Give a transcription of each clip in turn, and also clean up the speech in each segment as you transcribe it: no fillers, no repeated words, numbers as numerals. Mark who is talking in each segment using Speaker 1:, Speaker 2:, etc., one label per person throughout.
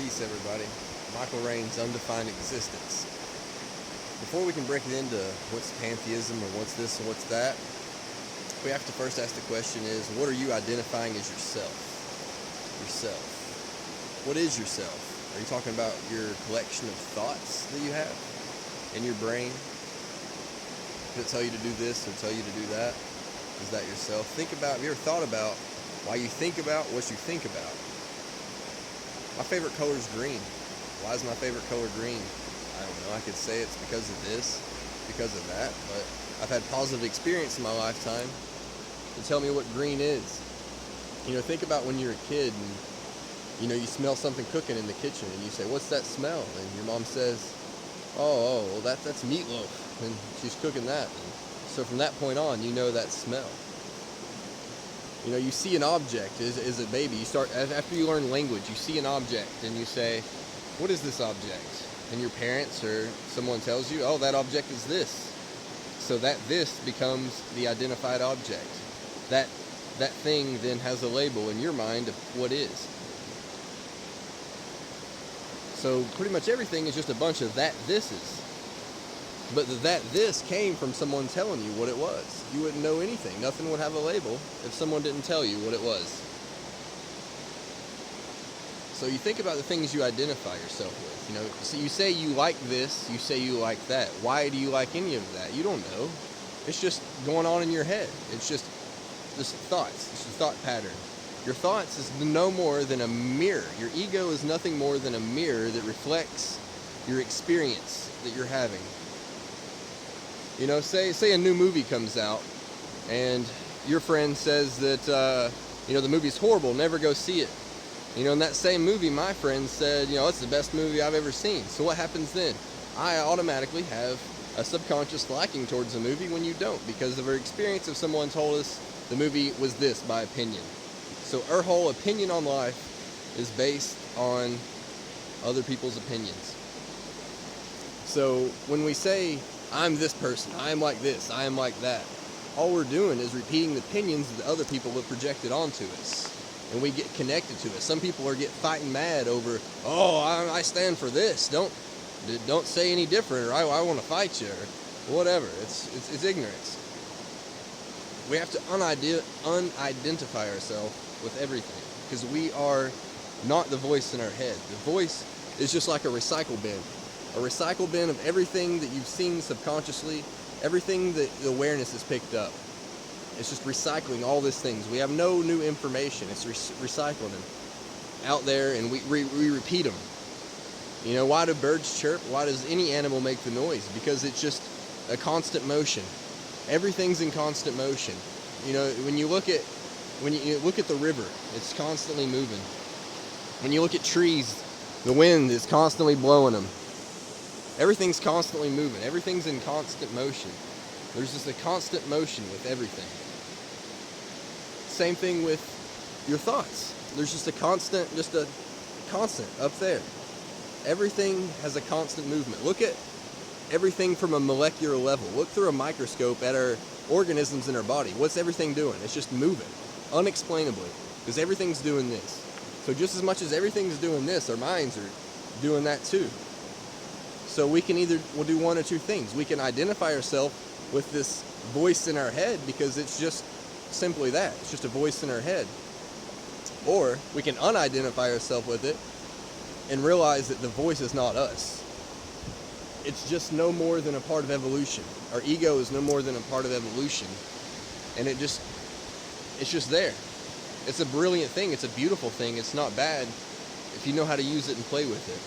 Speaker 1: Peace, everybody. Michael Rain's Undefined Existence. Before we can break it into what's pantheism or what's this and what's that, we have to first ask the question is, what are you identifying as yourself? Yourself. What is yourself? Are you talking about your collection of thoughts that you have in your brain that tell you to do this or tell you to do that? Is that yourself? Have you ever thought about why you think about what you think about? My favorite color is green. Why is my favorite color green? I don't know. I could say it's because of this, because of that, but I've had positive experience in my lifetime to tell me what green is. Think about when you're a kid and, you smell something cooking in the kitchen and you say, "What's that smell?" And your mom says, well, that's meatloaf, and she's cooking that. And so from that point on, you know that smell. You see an object as a baby. After you learn language, you see an object and you say, "What is this object?" And your parents or someone tells you, "Oh, that object is this." So that this becomes the identified object. That thing then has a label in your mind of what is. So pretty much everything is just a bunch of that thises. But this came from someone telling you what it was. You wouldn't know anything. Nothing would have a label if someone didn't tell you what it was. So you think about the things you identify yourself with. So you say you like this, you say you like that. Why do you like any of that? You don't know. It's just going on in your head. It's just thoughts. It's a thought pattern. Your thoughts is no more than a mirror. Your ego is nothing more than a mirror that reflects your experience that you're having. Say a new movie comes out and your friend says that, the movie's horrible, never go see it. In that same movie, my friend said, it's the best movie I've ever seen. So what happens then? I automatically have a subconscious liking towards the movie when you don't, because of our experience of someone told us the movie was this by opinion. So our whole opinion on life is based on other people's opinions. So when we say, "I'm this person, I am like this, I am like that," all we're doing is repeating the opinions that other people have projected onto us. And we get connected to it. Some people are fighting mad over, "Oh, I stand for this. Don't say any different, or I want to fight you," or whatever. It's ignorance. We have to unidentify ourselves with everything, because we are not the voice in our head. The voice is just like a recycle bin. A recycle bin of everything that you've seen subconsciously, everything that the awareness has picked up. It's just recycling all these things. We have no new information. It's recycling them out there, and we repeat them. Why do birds chirp? Why does any animal make the noise? Because it's just a constant motion. Everything's in constant motion. When you look at the river, it's constantly moving. When you look at trees, the wind is constantly blowing them. Everything's constantly moving. Everything's in constant motion. There's just a constant motion with everything. Same thing with your thoughts. There's just a constant up there. Everything has a constant movement. Look at everything from a molecular level. Look through a microscope at our organisms in our body. What's everything doing? It's just moving, unexplainably, because everything's doing this. So just as much as everything's doing this, our minds are doing that too. So we'll do one or two things. We can identify ourselves with this voice in our head because it's just simply that. It's just a voice in our head. Or we can unidentify ourselves with it and realize that the voice is not us. It's just no more than a part of evolution. Our ego is no more than a part of evolution. And it's just there. It's a brilliant thing. It's a beautiful thing. It's not bad if you know how to use it and play with it.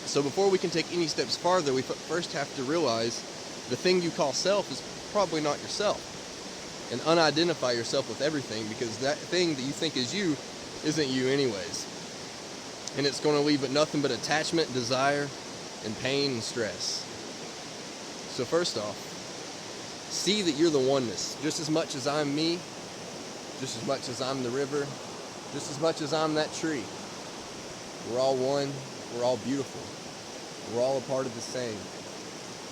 Speaker 1: So before we can take any steps farther, we first have to realize the thing you call self is probably not yourself. And unidentify yourself with everything, because that thing that you think is you isn't you anyways. And it's going to leave it nothing but attachment, desire, and pain and stress. So first off, see that you're the oneness. Just as much as I'm me, just as much as I'm the river, just as much as I'm that tree. We're all one. We're all beautiful. We're all a part of the same.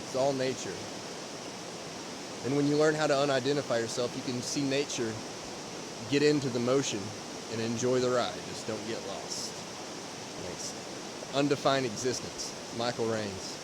Speaker 1: It's all nature. And when you learn how to unidentify yourself, you can see nature get into the motion and enjoy the ride. Just don't get lost. Thanks. Undefined Existence, Michael Raines.